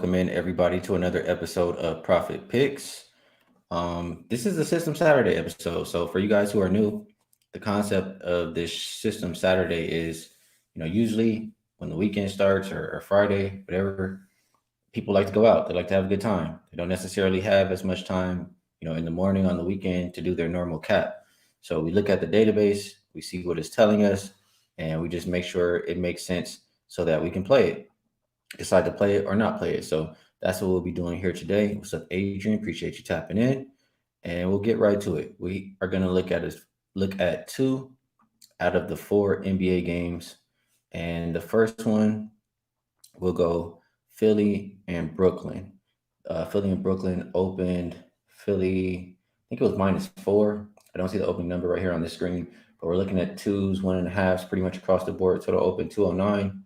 welcome in everybody to another episode of Profit Picks. This is the System Saturday episode. So for you guys who are new, the concept of this System Saturday is, usually when the weekend starts or Friday, whatever, people like to go out. They like to have a good time. They don't necessarily have as much time, in the morning on the weekend to do their normal cap. So we look at the database, we see what it's telling us, and we just make sure it makes sense so that we can play it, decide to play it or not play it. So that's what we'll be doing here today. What's up, Adrian? Appreciate you tapping in, and we'll get right to it. We are going to look at two out of the four NBA games, and the first one we'll go Philly and Brooklyn. Philly and Brooklyn opened. Philly, I think it was -4. I don't see the opening number right here on the screen, but we're looking at twos, 1.5s, pretty much across the board. Total open 209,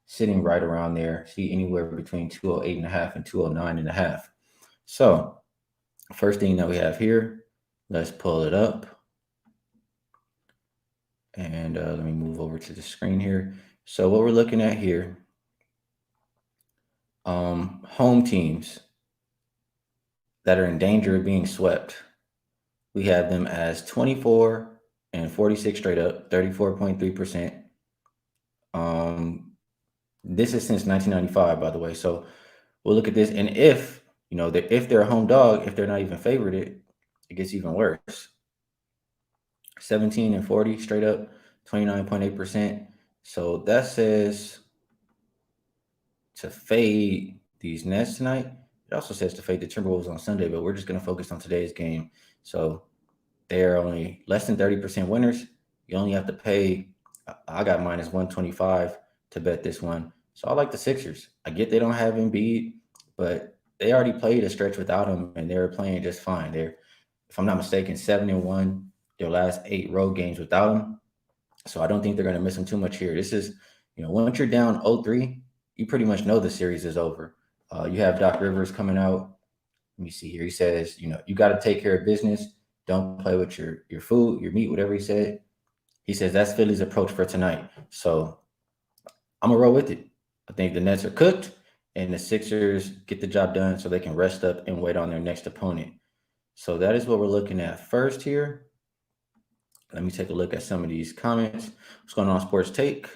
sitting right around there. See anywhere between 208.5 and 209.5. So, first thing that we have here, let's pull it up. And let me move over to the screen here. So, what we're looking at here, home teams that are in danger of being swept, we have them as 24 and 46 straight up, 34.3%. This is since 1995, by the way. So we'll look at this, and if they're a home dog, if they're not even favored, it gets even worse. 17 and 40 straight up, 29.8%. So that says to fade these Nets tonight. It also says to fade the Timberwolves on Sunday, but we're just going to focus on today's game. So they're only less than 30% winners. You only have to pay, I got -125 to bet this one. So I like the Sixers. I get they don't have Embiid, but they already played a stretch without him, and they were playing just fine. They're, if I'm not mistaken, 7-1 their last 8 road games without him. So I don't think they're going to miss him too much here. This is, once you're down 0-3, you pretty much know the series is over. You have Doc Rivers coming out. Let me see here. He says, you got to take care of business. Don't play with your food, your meat, whatever he said. He says that's Philly's approach for tonight. So I'm going to roll with it. I think the Nets are cooked, and the Sixers get the job done so they can rest up and wait on their next opponent. So that is what we're looking at first here. Let me take a look at some of these comments. What's going on, Sports Take?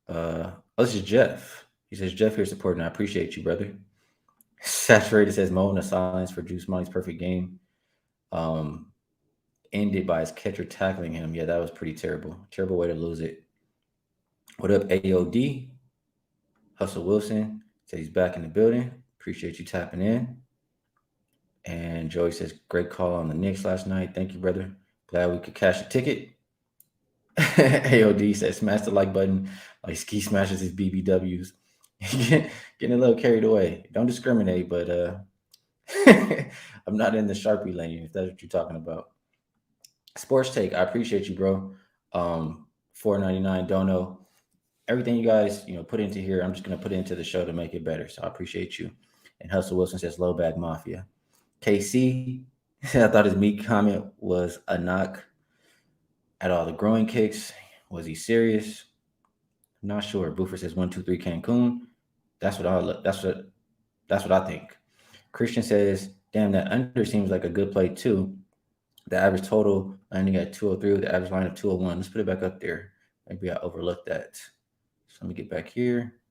This is Jeff. He says, Jeff here supporting. I appreciate you, brother. Saturated says, moment of silence for Juice Molly's perfect game. Ended by his catcher tackling him. Yeah, that was pretty terrible. Terrible way to lose it. What up, AOD? Hustle Wilson says he's back in the building. Appreciate you tapping in. And Joey says, great call on the Knicks last night. Thank you, brother. Glad we could cash a ticket. AOD says, smash the like button like Skee smashes his BBWs. Getting a little carried away. Don't discriminate, but I'm not in the Sharpie lane, if that's what you're talking about. Sports Take, I appreciate you, bro. $4.99, don't know. Everything you guys, put into here, I'm just going to put into the show to make it better. So I appreciate you. And Hustle Wilson says, low bag mafia. KC, I thought his meat comment was a knock at all the growing kicks. Was he serious? I'm not sure. Boofer says 1, 2, 3 Cancun. That's what I think. Christian says, damn, that under seems like a good play too. The average total landing at 203 with the average line of 201. Let's put it back up there. Maybe I overlooked that. So let me get back here.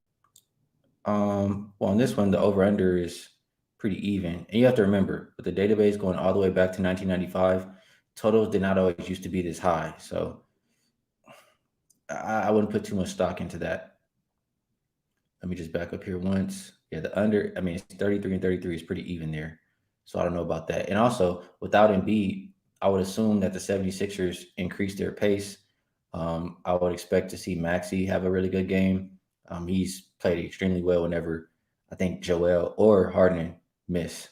Well, on this one, the over-under is pretty even. And you have to remember, with the database going all the way back to 1995, totals did not always used to be this high. So I wouldn't put too much stock into that. Let me just back up here once. Yeah, the under, it's 33 and 33 is pretty even there. So I don't know about that. And also, without Embiid, I would assume that the 76ers increase their pace. I would expect to see Maxey have a really good game. He's played extremely well whenever I think Joel or Harden miss.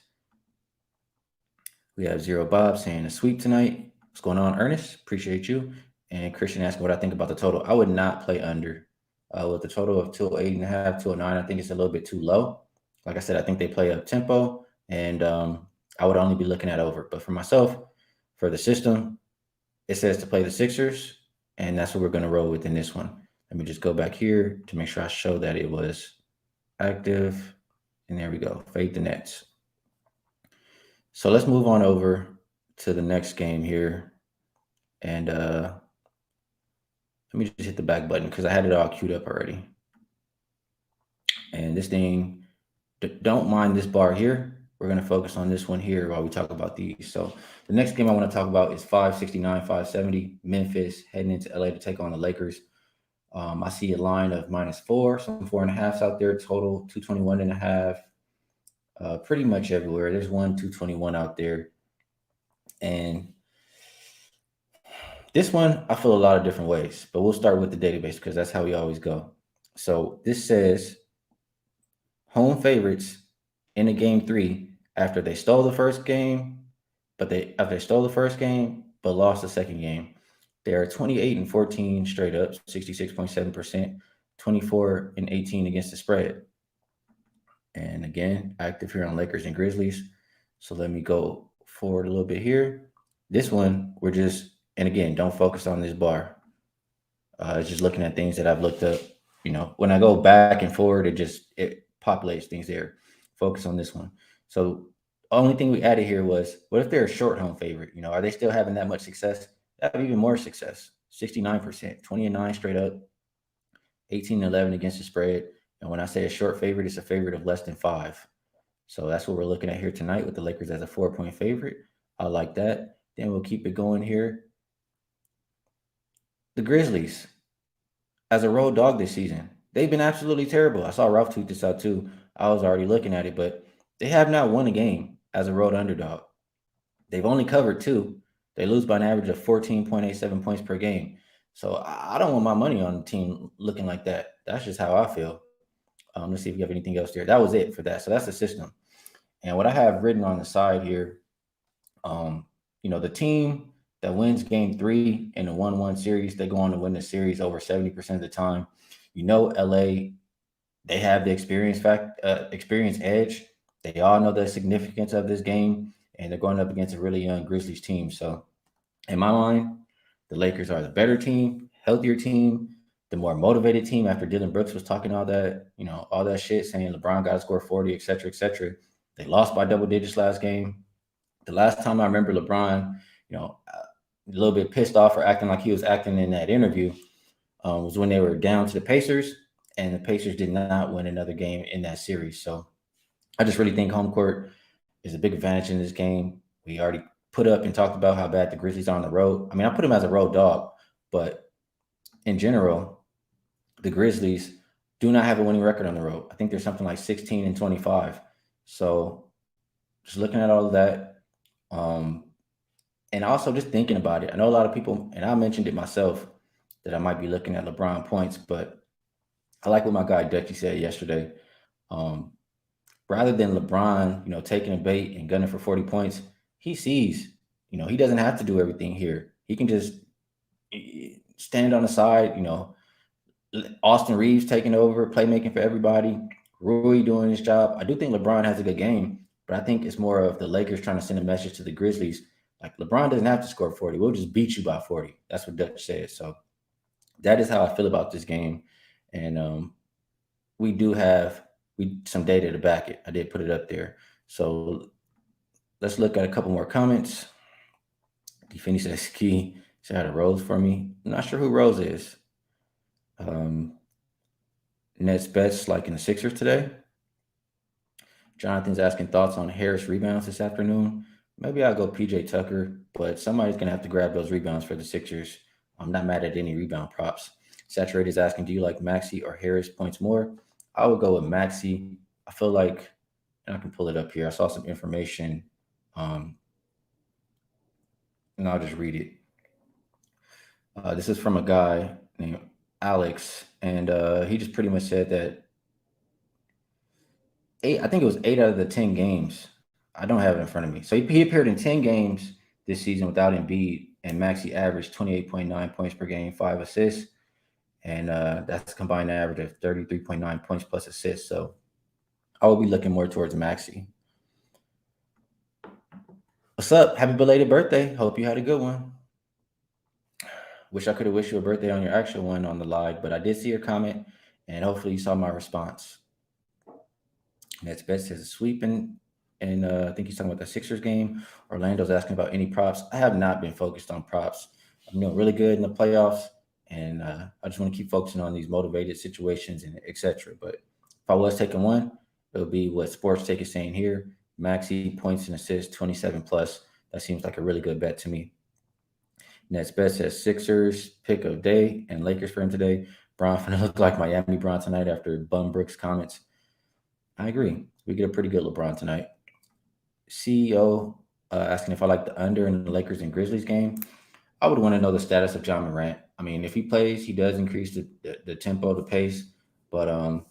We have Zero Bob saying a sweep tonight. What's going on, Ernest? Appreciate you. And Christian asking what I think about the total. I would not play under. With the total of 208.5, 209, I think it's a little bit too low. Like I said, I think they play up tempo, and I would only be looking at over. But for myself, for the system, it says to play the Sixers, and that's what we're going to roll with in this one. Let me just go back here to make sure I show that it was active. And there we go. Fade the Nets. So let's move on over to the next game here. And let me just hit the back button because I had it all queued up already. And this thing, don't mind this bar here. We're going to focus on this one here while we talk about these. So the next game I want to talk about is 569, 570. Memphis heading into LA to take on the Lakers. I see a line of -4, some 4.5s out there, total 221.5. Pretty much everywhere. There's 221 out there. And this one, I feel a lot of different ways, but we'll start with the database because that's how we always go. So this says home favorites in a game 3 after they stole the first game, but lost the second game. They are 28-14 straight up, 66.7%, 24-18 against the spread. And again, active here on Lakers and Grizzlies. So let me go forward a little bit here. This one, and again, don't focus on this bar. It's just looking at things that I've looked up. When I go back and forward, it populates things there. Focus on this one. So only thing we added here was, what if they're a short home favorite? Are they still having that much success? That have even more success. 69%, 20-9 straight up, 18-11 against the spread. And when I say a short favorite, it's a favorite of less than 5. So that's what we're looking at here tonight with the Lakers as a 4-point favorite. I like that. Then we'll keep it going here. The Grizzlies, as a road dog this season, they've been absolutely terrible. I saw Ralph tweet this out too. I was already looking at it, but they have not won a game as a road underdog. They've only covered 2. They lose by an average of 14.87 points per game. So I don't want my money on the team looking like that. That's just how I feel. Let's see if you have anything else there. That was it for that. So that's the system. And what I have written on the side here, the team that wins game 3 in a 1-1 series, they go on to win the series over 70% of the time. LA, they have the experience edge. They all know the significance of this game, and they're going up against a really young Grizzlies team. So in my mind, the Lakers are the better team, healthier team, the more motivated team after Dylan Brooks was talking all that shit, saying LeBron got to score 40, et cetera, et cetera. They lost by double digits last game. The last time I remember LeBron, a little bit pissed off or acting like he was acting in that interview was when they were down to the Pacers, and the Pacers did not win another game in that series. So I just really think home court is a big advantage in this game. We already put up and talked about how bad the Grizzlies are on the road. I mean, I put them as a road dog, but in general, the Grizzlies do not have a winning record on the road. I think there's something like 16-25. So just looking at all of that, and also just thinking about it. I know a lot of people, and I mentioned it myself, that I might be looking at LeBron points, but I like what my guy Dutchy said yesterday. Rather than LeBron, taking a bait and gunning for 40 points, he sees, he doesn't have to do everything here. He can just stand on the side, Austin Reeves taking over, playmaking for everybody, Rui doing his job. I do think LeBron has a good game, but I think it's more of the Lakers trying to send a message to the Grizzlies. Like, LeBron doesn't have to score 40. We'll just beat you by 40. That's what Dutch said. So that is how I feel about this game. And we do have some data to back it. I did put it up there. So let's look at a couple more comments. Defini says Skee said had a Rose for me. I'm not sure who Rose is. Nets bets like in the Sixers today. Jonathan's asking thoughts on Harris rebounds this afternoon. Maybe I'll go PJ Tucker, but somebody's going to have to grab those rebounds for the Sixers. I'm not mad at any rebound props. Saturated is asking, do you like Maxey or Harris points more? I would go with Maxey. I feel like, and I can pull it up here. I saw some information, and I'll just read it. This is from a guy named Alex, and he just pretty much said that I think it was 8 out of the 10 games. I don't have it in front of me. So he appeared in 10 games this season without Embiid, and Maxey averaged 28.9 points per game, 5 assists, and that's a combined average of 33.9 points plus assists. So I will be looking more towards Maxey. What's up? Happy belated birthday. Hope you had a good one. Wish I could have wished you a birthday on your actual one on the live, but I did see your comment, and hopefully you saw my response. That's best says a sweeping, and I think he's talking about the Sixers game. Orlando's asking about any props. I have not been focused on props. I'm doing really good in the playoffs, and I just want to keep focusing on these motivated situations and etc. But if I was taking one, it would be what Sports Take is saying here: Maxi points and assists, 27 plus. That seems like a really good bet to me. Next best says Sixers pick of day and Lakers for him today. Bron finna look like Miami Bron tonight after Bum Brooks comments. I agree. We get a pretty good LeBron tonight. CEO asking if I like the under in the Lakers and Grizzlies game. I would want to know the status of John Morant. I mean, if he plays, he does increase the tempo, the pace. But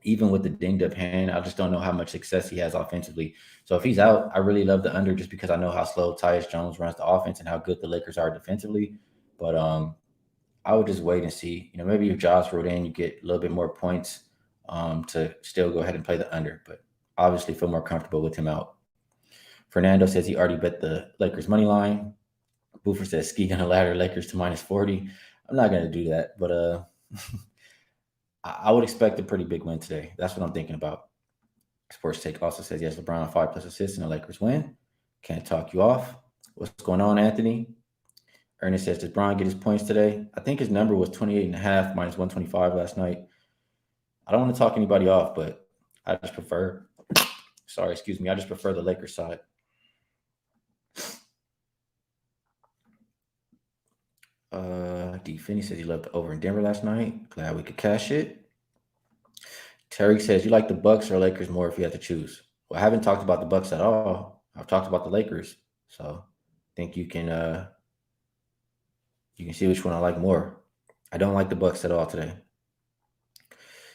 even with the dinged up hand, I just don't know how much success he has offensively. So if he's out, I really love the under just because I know how slow Tyus Jones runs the offense and how good the Lakers are defensively. But I would just wait and see. Maybe if Josh wrote in, you get a little bit more points to still go ahead and play the under. But obviously, feel more comfortable with him out. Fernando says he already bet the Lakers money line. Boofer says Skee gonna ladder Lakers to -40. I'm not gonna do that, but I would expect a pretty big win today. That's what I'm thinking about. Sports Take also says yes, LeBron 5+ assists and the Lakers win. Can't talk you off. What's going on, Anthony? Ernest says, does Bron get his points today? I think his number was 28.5 -125 last night. I don't want to talk anybody off, but I just prefer, I just prefer the Lakers side. D. Finney says he loved over in Denver last night. Glad we could cash it. Terry says you like the Bucks or Lakers more if you had to choose. Well, I haven't talked about the Bucks at all. I've talked about the Lakers, so I think you can see which one I like more. I don't like the Bucks at all today.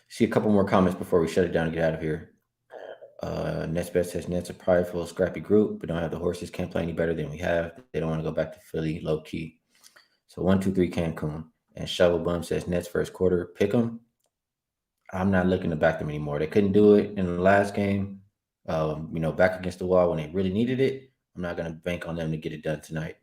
See a couple more comments before we shut it down and get out of here. Netsbet says Nets are prideful, scrappy group, but don't have the horses. Can't play any better than we have. They don't want to go back to Philly, low key. So 1, 2, 3 Cancun. And Shovel Bum says Nets first quarter, pick them. I'm not looking to back them anymore. They couldn't do it in the last game. Back against the wall when they really needed it. I'm not going to bank on them to get it done tonight.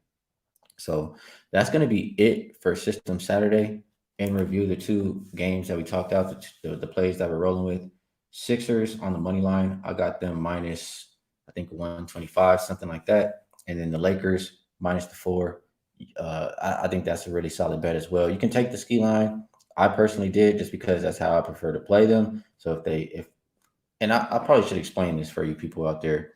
So that's going to be it for System Saturday. And review the two games that we talked out, the plays that we're rolling with. Sixers on the money line. I got them minus, I think 125, something like that. And then the Lakers minus the 4. I think that's a really solid bet as well. You can take the Skee line. I personally did just because that's how I prefer to play them. So I probably should explain this for you people out there.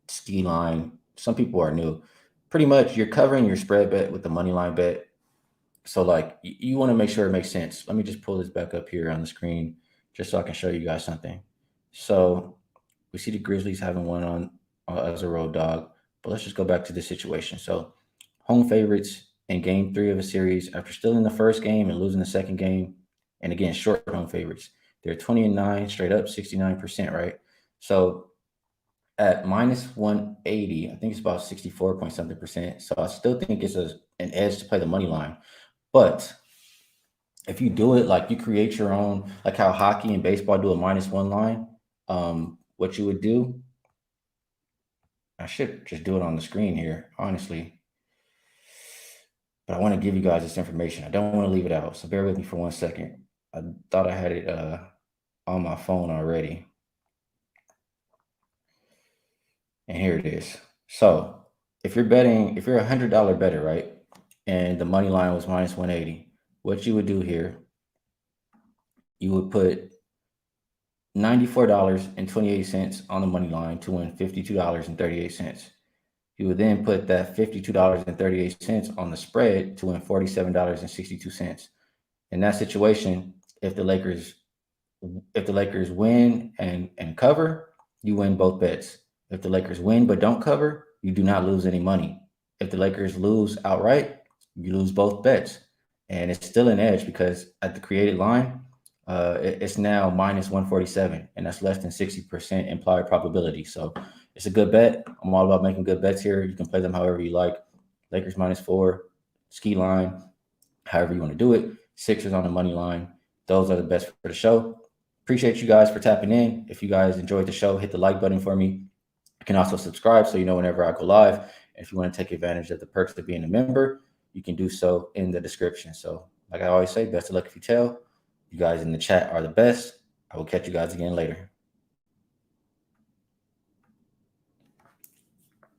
Skee line, some people are new. Pretty much you're covering your spread bet with the money line bet. So like you want to make sure it makes sense. Let me just pull this back up here on the screen just so I can show you guys something. So we see the Grizzlies having one on as a road dog, but let's just go back to the situation. So home favorites in game 3 of a series after still in the first game and losing the second game. And again, short home favorites. They're 20-9 straight up, 69%, right? So at minus 180, I think it's about 64 point something percent. So I still think it's an edge to play the money line. But if you do it like you create your own, like how hockey and baseball do a -1 line, what you would do, I should just do it on the screen here, honestly. But I want to give you guys this information. I don't want to leave it out. So bear with me for 1 second. I thought I had it on my phone already. And here it is. So if you're a $100 better, right? And the money line was minus 180, what you would do here, you would put $94.28 on the money line to win $52.38. You would then put that $52.38 on the spread to win $47.62. In that situation, if the Lakers win and cover, you win both bets. If the Lakers win but don't cover, you do not lose any money. If the Lakers lose outright, you lose both bets. And it's still an edge because at the created line, it's now minus 147, and that's less than 60% implied probability. So it's a good bet. I'm all about making good bets here. You can play them however you like. Lakers -4, Skee line, however you want to do it. Sixers on the money line. Those are the best for the show. Appreciate you guys for tapping in. If you guys enjoyed the show, hit the like button for me. You can also subscribe so you know whenever I go live. And if you want to take advantage of the perks of being a member, you can do so in the description. So like I always say, best of luck if you tell. You guys in the chat are the best. I will catch you guys again later.